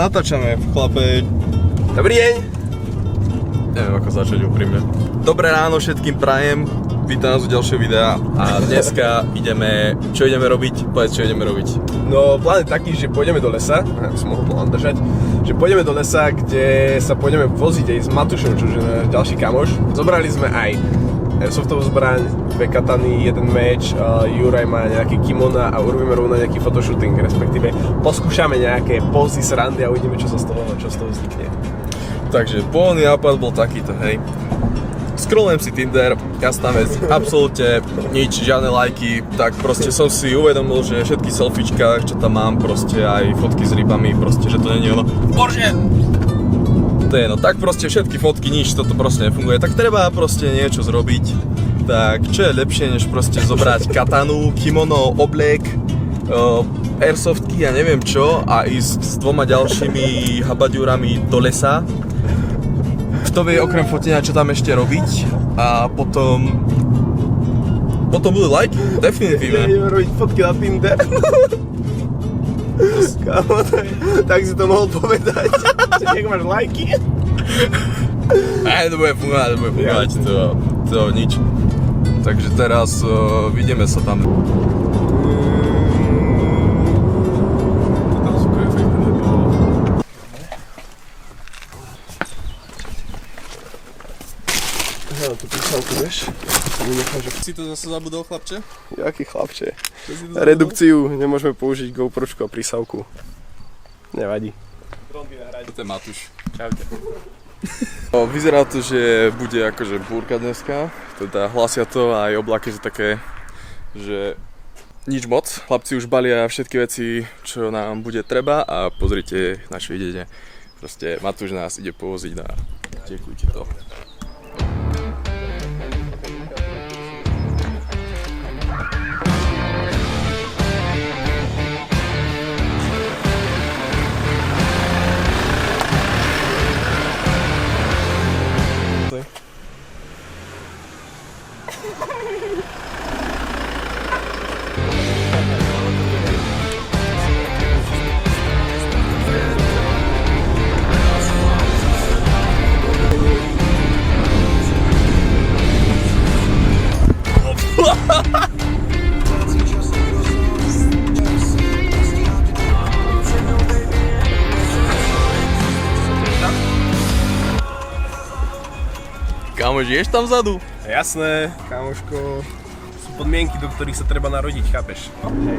natáčame, chlape. Dobrý deň. Neviem ako začať úprimne. Dobré ráno všetkým prajem. Vítam nás u ďalšieho videa a dneska čo ideme robiť? Povedz, čo ideme robiť. No plán je taký, že pôjdeme do lesa, som mohol plán držať, že pôjdeme do lesa, kde sa pôjdeme voziť aj s Matušom, čo je náš ďalší kamoš. Zobrali sme aj airsoftovú zbraň, 2 katany, 1 meč, Juraj má nejaké kimona a urobíme rovno nejaký photoshooting, respektíve poskúšame nejaké pózy, srandy a uvidíme, čo z toho vznikne. Takže pôvodný nápad bol takýto, hej. Scrollujem si Tinder, jasná vec, absolútne nič, žiadne lajky, tak proste som si uvedomil, že všetky selfiečka, čo tam mám, proste aj fotky s rybami, proste, že to nie je ono. Bože! To je no, tak proste všetky fotky, nič, toto proste nefunguje, tak treba proste niečo zrobiť. Tak čo je lepšie, než proste zobrať katanu, kimono, oblek, airsoftky a neviem čo a ísť s 2 ďalšími habaďúrami do lesa. Kto vie okrem fotenia, čo tam ešte robiť a potom budú lajky, definitívne. Ideme robiť fotky na Tinder. Kámo, tak si to mohol povedať, že nech máš lajky. Aj, to bude fungovať, to nič. Takže teraz vidíme sa tam. Tu písavku, vieš? Si to zase zabudol, chlapče? Jaký chlapče? Redukciu nemôžeme použiť GoPročku a prísavku. Nevadí. Toto je Matúš. Čaute. Vyzerá to, že bude akože búrka dneska. Teda hlasia to a aj oblaky sú také, že nič moc. Chlapci už balia všetky veci, čo nám bude treba a pozrite naše videnie. Proste Matúš nás ide povoziť na tekujte to. Kámo, žiješ tam vzadu? Jasné, kámoško. Sú podmienky, do ktorých sa treba narodiť, chápeš? Hej.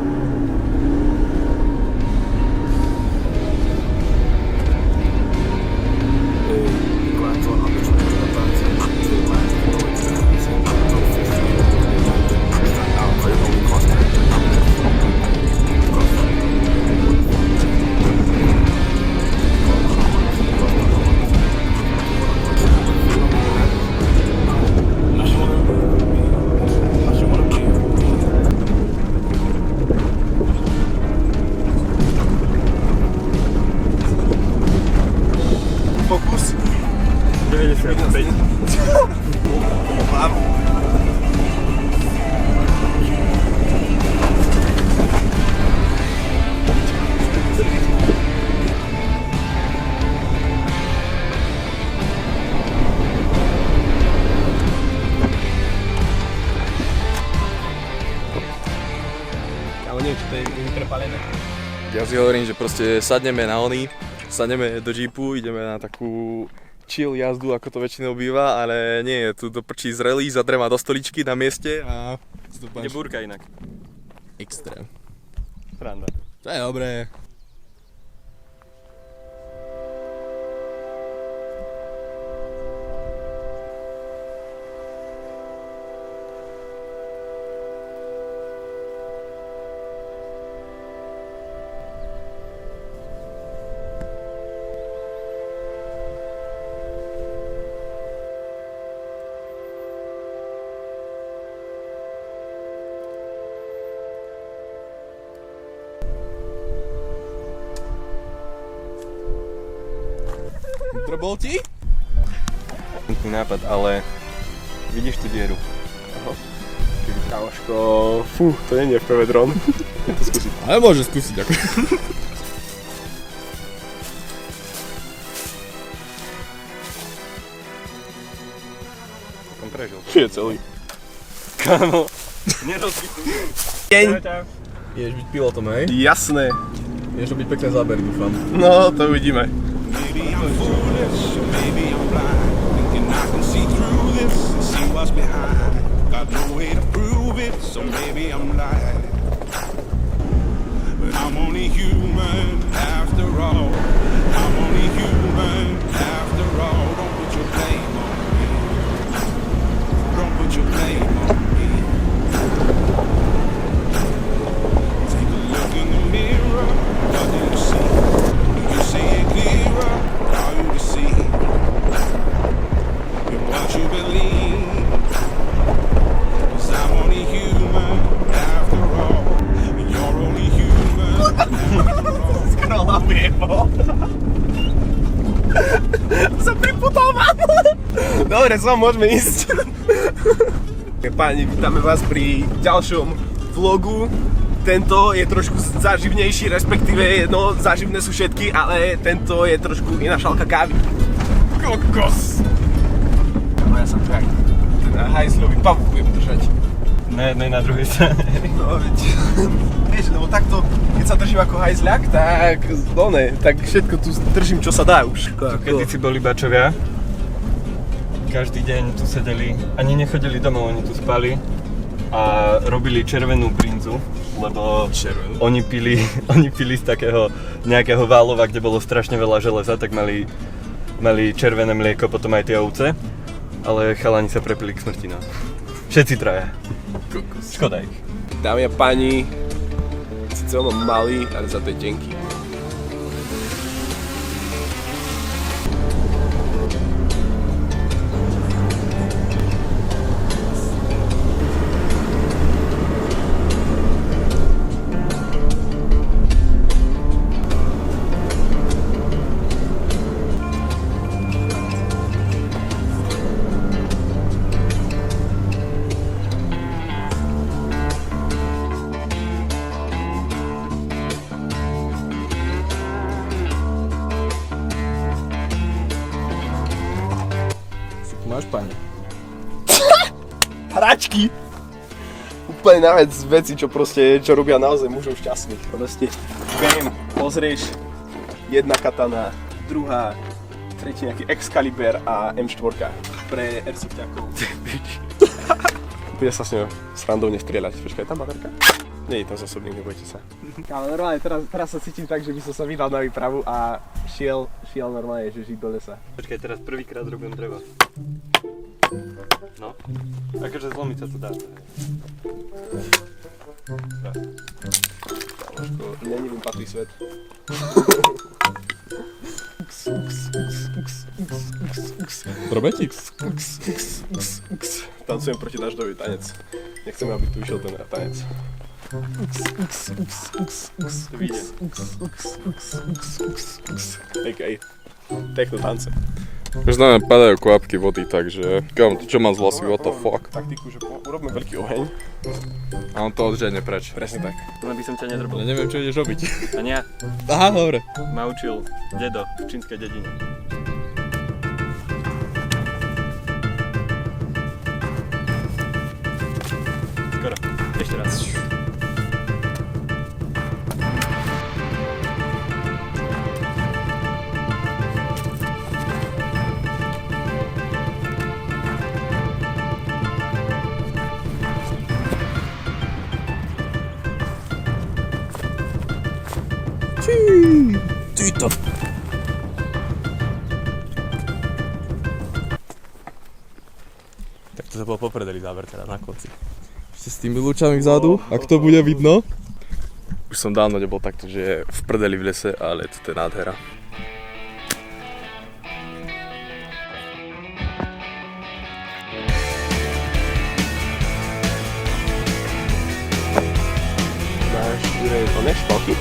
Fokus. 95. Mám. Kámo, neviem, čo to je vytrpalené. Ja si hovorím, že proste sadneme do jeepu, ideme na takú chill jazdu, ako to väčšinou býva, ale nie, tu do prčí zrelý, zadrema do stoličky na mieste a... Je búrka inak. Extrém. Sranda. To je dobré. Drbol ti? Nápad, ale vidíš tú dieru. Aha. Kámoško, fú, to nie je FPV dron. Ale môže skúsiť ako. prežil. Či je celý? Kámo, nerozbitý. Deň. Ideš byť pilotom, hej? Jasné. Ideš robiť pekné zábery, dúfam. No, to uvidíme. Maybe I'm foolish, maybe I'm blind. Thinking I can see through this and see what's behind. Got no way to prove it, so maybe I'm lying. But I'm only human after all. I'm only human after all. Don't put your blame on me. Don't put your blame on me. Take a look in the mirror. What do you see? You see it clearer, are you deceived in what you believe? 'Cause I'm only human after all, and you're only human after all. Skrola vyjebol. Sa priputal vám. Dobre, môžeme ísť. Páni, vítame vás pri ďalšom vlogu. Tento je trošku záživnejší, respektíve, no, záživné sú všetky, ale tento je trošku iná šálka kávy. Kokos! No ja sa tak ten hajzľový pavúk budem držať. Na jednej, na druhej strane. No veď, vieš, lebo takto, keď sa držím ako hajzľak, tak, no ne, tak všetko tu držím, čo sa dá už. Kedy si boli bačovia, každý deň tu sedeli, ani nechodili domov, oni tu spali a robili červenú brinzu, lebo oni pili z takého nejakého válova, kde bolo strašne veľa železa, tak mali červené mlieko, potom aj tie ovce, ale chalani sa prepili k smrti, no. Všetci traja. Škoda ich. Dámy a páni, síce ono malý, ale za to je tenký. Máš pani. Hračky! Úplne najviac veci, čo robia naozaj mužov šťastných. Proste, bam, pozrieš, jedna katana, druhá, tretí nejaký Excalibur a M4 pre airsoftťákov. Bude sa s ňou srandovne strieľať. Počkaj, je tam baterka? Nie je tam zásobník, nebojte sa. Ale normálne, teraz sa cítim tak, že by som sa vydal na výpravu a šiel normálne, že žiť do lesa. Počkaj, teraz prvýkrát robím drevo. No, akože zlomiť sa to dá. Kamoško, nenivým patrí svet. Robetík? Tancujem proti dažďový tanec. Nechceme, aby tu išiel ten tanec. To vyjde. Hej, techno tance. Už na mňa padajú kvapky vody, takže kámo, čo mám z vlasy, what the fuck? Taktiku, že urobme veľký oheň. A on to odženie preč. Presne tak. Len by som ťa Ale nedrbil. neviem, čo ideš robiť. A nie, Aha, dobre. ma učil dedo v čínskej dedine. Skoro, ešte raz. Tyto. Tak to bol popredeli záber teda na konci. Ešte s tými lúčami vzadu, ak to bude vidno. Už som dávno nebol takto, že je v prdeli v lese, ale to je nádhera. Máš oné špalky?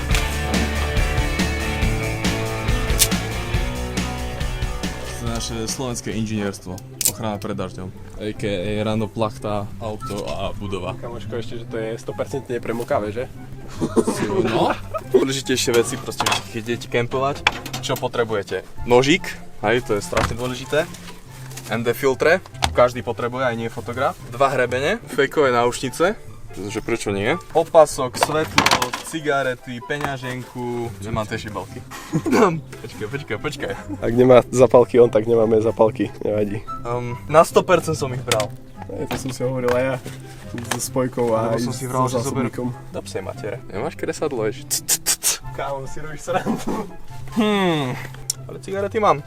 Naše slovenské inžinierstvo, ochrana pred dažďom, a.k.a. ráno plachta, auto a budova. Kamoško, ešte, že to je 100% nepremokavé, že? No, dôležitejšie veci, proste, keď idete kempovať, čo potrebujete? Nožík, hej, to je strašne dôležité, MD filtre, každý potrebuje, aj nie fotograf. 2 hrebene, fejkové náušnice, pretože prečo nie? Opasok, svetlo, cigarety, peňaženku, že mám tie šibalky. Počkaj. Ak nemá zapalky on, tak nemáme zapalky, nevadí. Na 100% som ich bral. To som si hovoril aj ja. So spojkou a Lebo som si vral, že zober zásobníkom. do psej matere. Nemáš kresadlo, vieš? Kámo, si robíš srandu. Ale cigarety mám.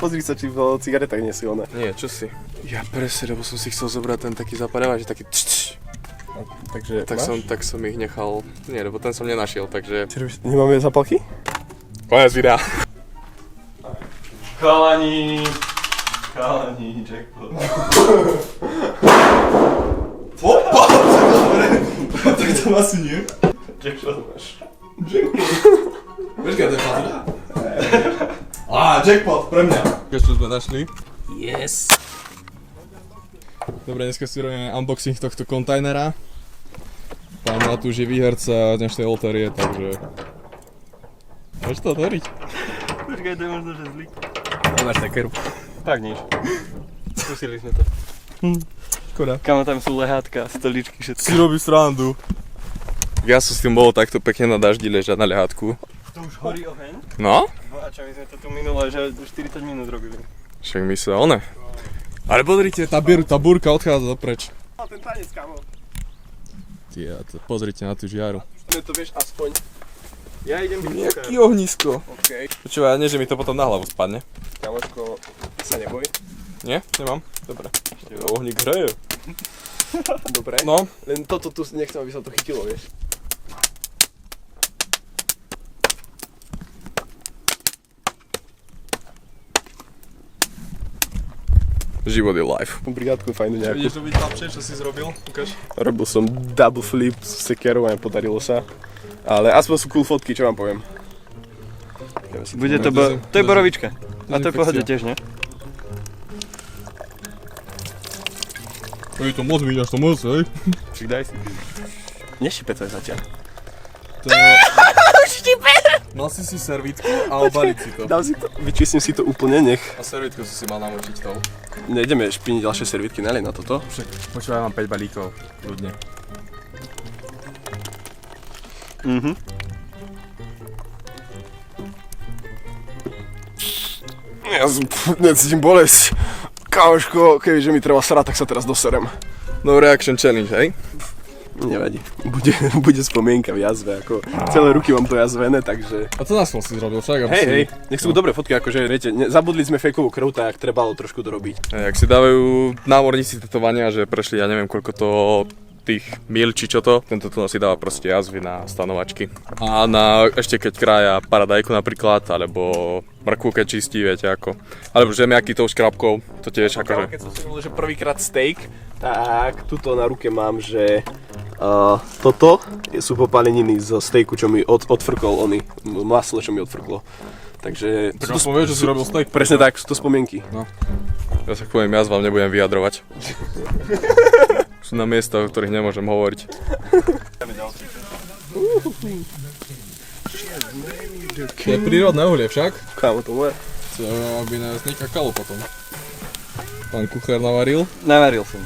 Pozri sa, či v cigaretách nie si one. Nie, čo si? Ja presne, lebo som si chcel zobrať ten taký zapadávač, taký Takže tak som ich nechal, nie, lebo ten som nenašiel, takže... Nemáme zapalky? Konec videa. Chalani, jackpot. Opa, dobre. Tak to asi nie. Jackpot máš. Počkaj, to je fazda. Jackpot, pre mňa. Čo sme našli? Yes. Dobre, dneska si robíme unboxing tohto kontajnera. Pán Matúš je výherca dnešnej lotérie, takže... Môžeš to otvoriť? Počkaj, to je možno, že zlý. Máš takeru. Tak nič. Skúsili sme to. Škoda. Kamo, tam sú lehátka, stoličky, všetko. Si robíš srandu. Ja som s tým bol takto pekne na daždi ležať na ľahátku. To už horí oheň? No? A čo, my sme to tu minule, že 40 minút robili. Však my sa one. Ale pozrite, tá búrka odchádza dopreč. Ten tanec, kámo. Pozrite na tú žiaru. Ne to vieš aspoň. Ja idem byť Jaký ohnisko. OK. Počúvaj, nie, že mi to potom na hlavu spadne. Kamoško, sa neboj. Nie? Nemám? Dobre. Ohník hreje. Dobre. No. Len toto tu nechcem, aby sa to chytilo, vieš. Život je life. Brigádku fajnú nejakú. Vidíš robiť chlapče, čo si zrobil? Ukáž. Robil som double flip s sekerou a podarilo sa. Ale aspoň sú cool fotky, čo vám poviem. Bude to, to je borovička. A to je pohode tiež, ne? Je to moc, vidíš to moc, hej? Však daj si. Nešipe to zatiaľ. To je... Mal si servítku a obaliť si to. Dám si to, vyčistím si to úplne, nech. A servítku si mal namočiť tou. Nejdeme špiniť ďalšie servítky, nalej na toto. Však počúvaj, mám 5 balíkov, ľudne. Ja necítim bolesť. Kámoško, kebyže mi treba srať, tak sa teraz doserem. No reaction challenge, hej? Nevadí, bude spomienka v jazve, ako celé ruky mám to jazvené, takže... A to nás si zrobil však? Hej, nech sú dobré fotky, akože viete, zabudli sme fejkovú krv, tak trebalo trošku dorobiť. Jak si dávajú námorníci tetovania, že prešli, ja neviem koľko to tých mil či čo to, tento tu si dáva proste jazvy na stanovačky. A na ešte keď krája paradajku napríklad, alebo mrkvu keď čistí, viete ako. Alebo zemiaky tou škrabkou, to tiež akože. Keď som si hovoril, že prvýkrát steak, tak tuto na ruke mám, že toto sú popáleniny zo steaku, čo mi odfrkol oný, maslo, čo mi odfrklo. Takže... Tak som vieš, že si robil steak. Presne tak, sú to spomienky. No. Ja sa poviem, ja vám nebudem vyjadrovať. Sú na miesta, o ktorých nemôžem hovoriť. Je prírodné uhlie však. Kámo, to moje. Co, aby nás nekakalo potom. Pán kuchár navaril. Navaril som.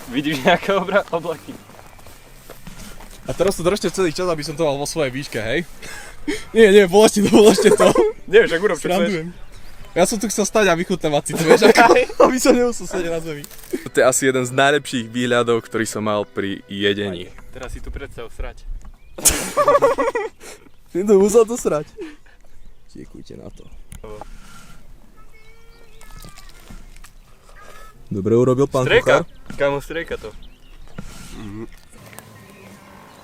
Vidíš nejaké oblaky? A teraz to držte celý čas, aby som to mal vo svojej výške, hej? Nie, položte to. Nie, však urob, čo chceš. Srandujem. Ja som tu chcel stať a vychutnávať si to, vieš, aby som nemusel sedieť na zemi. To je asi jeden z najlepších výhľadov, ktorý som mal pri jedení. Teraz si tu predstav srať. Si to musel to srať. Tiekujte na to. Dobre urobil pán kuchár. Kámo, strejka to.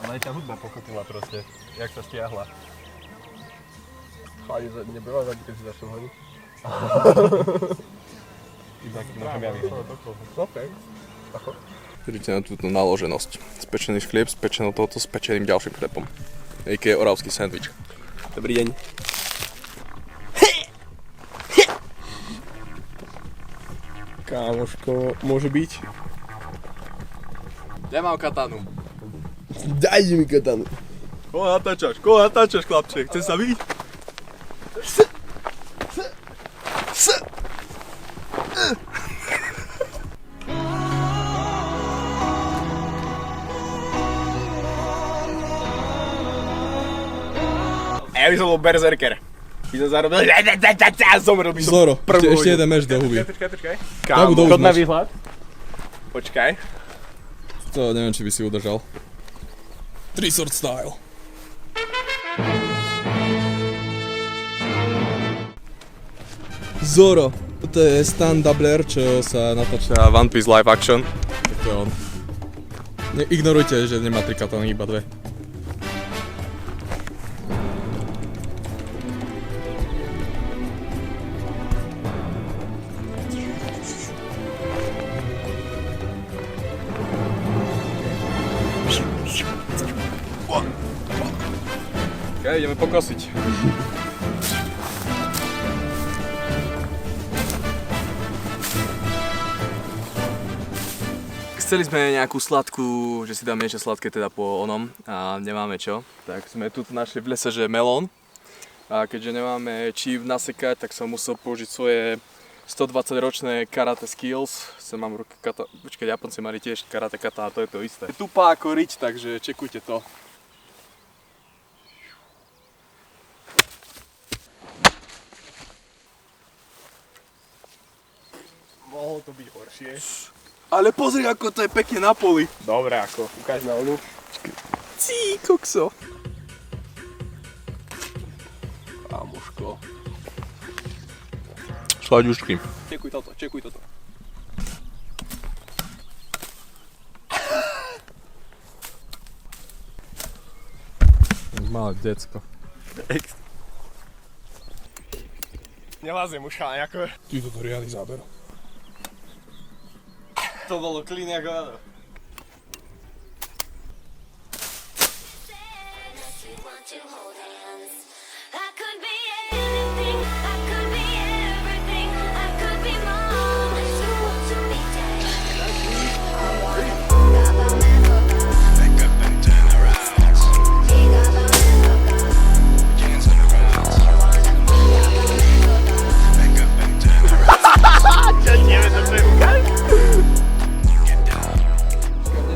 Ale aj tá hudba pochopila proste, jak sa stiahla. Chádi, nebyla tak, keď si začal hodiť. Okay. Vidíte na túto naloženosť. Spečený chlieb, spečenou toto, s pečeným ďalším chlebom. A.k.a. oravský sandwich. Dobrý deň. Kámoško, môže byť? Ja mám katanu. Daj mi katanu. Koho natáčaš, chlapče? Chce sa byť? Ja by som bol berserker. By som zarobil, zomrel by som Zoro, prvú ešte hodinu. jeden meč do huby. Počkaj. Ja budú Kámo, už meč. výhľad. Počkaj. To neviem, či by si udržal. 3 sword style. Zoro, to je Stan Doubler, čo sa natáča One Piece live action. Tak to je on. Ignorujte, že nemá 3 katány, iba 2. Okay, ideme pokosiť. Chceli sme nejakú sladkú, že si dáme niečo sladké teda po onom a nemáme čo. Tak sme tu našli v lese, že melón. A keďže nemáme čím nasekať, tak som musel použiť svoje 120-ročné karate skills. Sem mám v ruke kata... Počkaj, Japonci mali tiež karate kata a to je to isté. Je tupá ako riť, takže čekujte to. Mohlo to byť horšie. Ale pozri, ako to je pekne na poli. Dobre, ako, ukáž na onu. Cí, kokso. Kámoško. Slaďušky. Čekuj toto. Malé decko. Nelazím už, ale ako... Ty toto riadny záber. To bolo clean ako áno.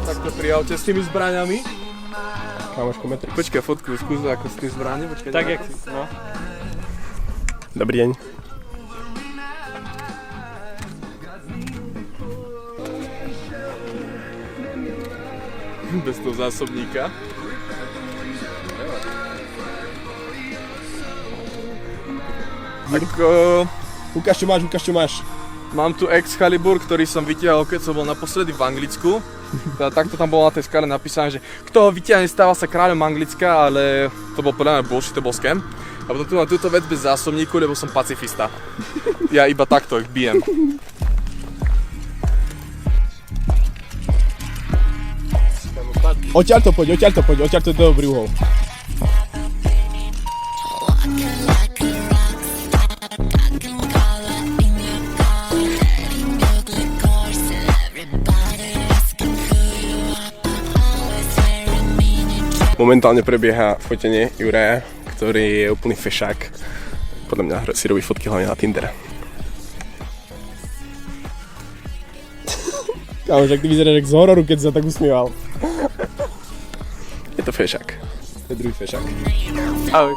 Takto pri aute s tými zbraňami. Kámoško, metrik. Počkaj, fotku skús ako s tým zbraním. Počkaj, Tak jak si, no. Dobrý deň. Bez toho zásobníka. Ako... Ukáž, čo máš. Mám tu Excalibur, ktorý som vytiahol, keď som bol naposledy v Anglicku. Teda takto tam bolo na tej skale napísané, že kto ho vytiahne, stáva sa kráľom Anglicka, ale to bol podľa mňa bullshit, to bol scam. A potom tu mám túto vec bez zásobníku, lebo som pacifista. Ja iba takto ich bijem. Odtiaľ to poď, odtiaľ to je dobrý uhol. Momentálne prebieha fotenie Juraja, ktorý je úplný fešák. Podľa mňa si robí fotky hlavne na Tinder. Kámoš, ak ty vyzeráš jak z hororu, keď sa tak usmieval. Je to fešák. To je druhý fešák. Ahoj.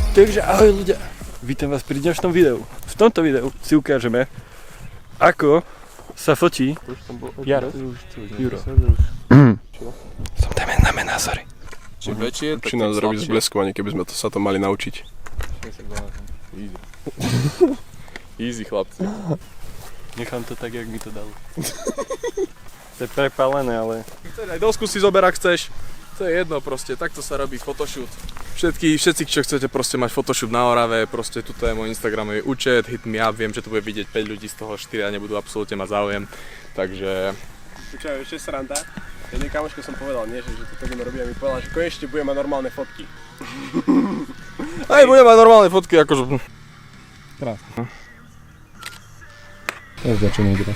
Takže ahoj ľudia, vítam vás pri dnešnom videu. V tomto videu si ukážeme, ako sa fotí Jaro. Juro. Som tam na mená, sorry. Čím väčšie, tak Či nás robí zbleskovanie, keby sme sa to mali naučiť. Easy. Easy, chlapci. Nechám to tak, jak mi to dalo. To je prepálené, ale... Aj dosku si zober, ak chceš. To je jedno proste, takto sa robí photoshoot. Všetci, čo chcete proste mať photoshoot na Orave, proste tuto je môj Instagramový účet, hit me up, viem, že to bude vidieť 5 ľudí, z toho 4 nebudú absolútne mať záujem, takže... Počkaj, ešte sranda. Jednej kamoške som povedal, nie, že to budeme robiť a mi povedal, že konečne bude mať normálne fotky. Aj budem mať normálne fotky, akože... Krásne. To je začínej teraz.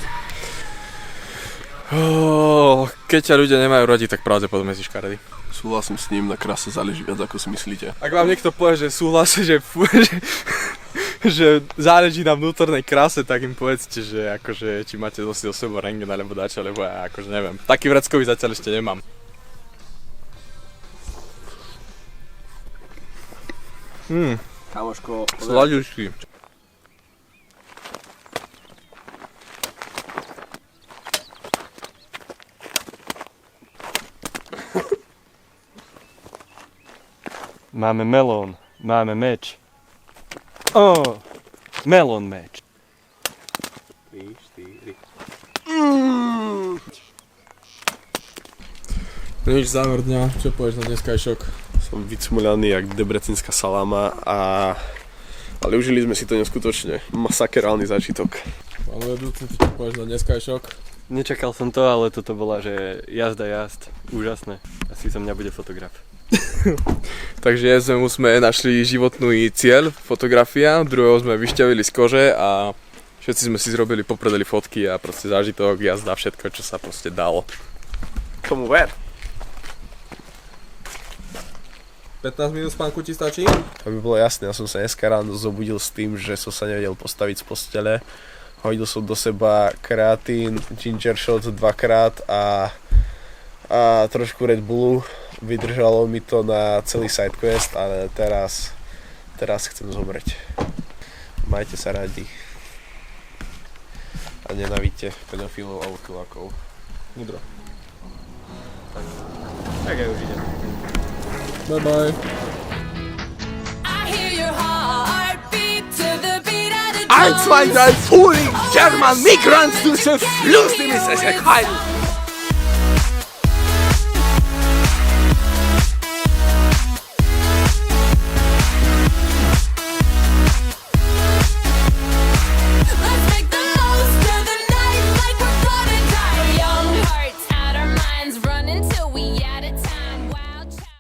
Keď ťa ľudia nemajú radi, tak pravdepodobne si škaredý. Súhlasím s ním, na kráse záleží viac ako si myslíte. Ak vám niekto povie, že súhlasí, že záleží na vnútornej kráse, tak im povedzte, že akože či máte dosť o sebou rentgen alebo dačo, lebo ja akože neviem. Taký vreckový zatiaľ ešte nemám. Kamoško, Sladučky. Máme melón, máme meč. Melón meč. 3, 4. Nič, záver dňa, čo povieš na dneskajšok? Som vycmuľaný jak debrecenská saláma ale užili sme si to neskutočne. Masakerálny zážitok. Pán vedúci, ty čo povieš na dneskajšok? Nečakal som to, ale toto bola, že jazda. Úžasné. Asi zo mňa bude fotograf. Takže sme našli životný cieľ, fotografia, druhého sme vyšťavili z kože a všetci sme si zrobili popredeli fotky a proste zážitok, jazda, všetko, čo sa proste dalo. Tomu ver. 15 minút spánku ti stačí? Aby bolo jasné, ja som sa dneska ráno zobudil s tým, že som sa nevedel postaviť z postele. Hodil som do seba kreatín, ginger shot 2-krát a trošku Red Bullu. Vydržalo mi to na celý sidequest, ale teraz chcem zomrieť. Majte sa radi. A nenávidte pedofilov a urtulákov. Mudro. Tak aj už idem. Bye bye. I hear your heartbeat to the beat of the 1, 2, 3, fooling German migrants to the Fluss,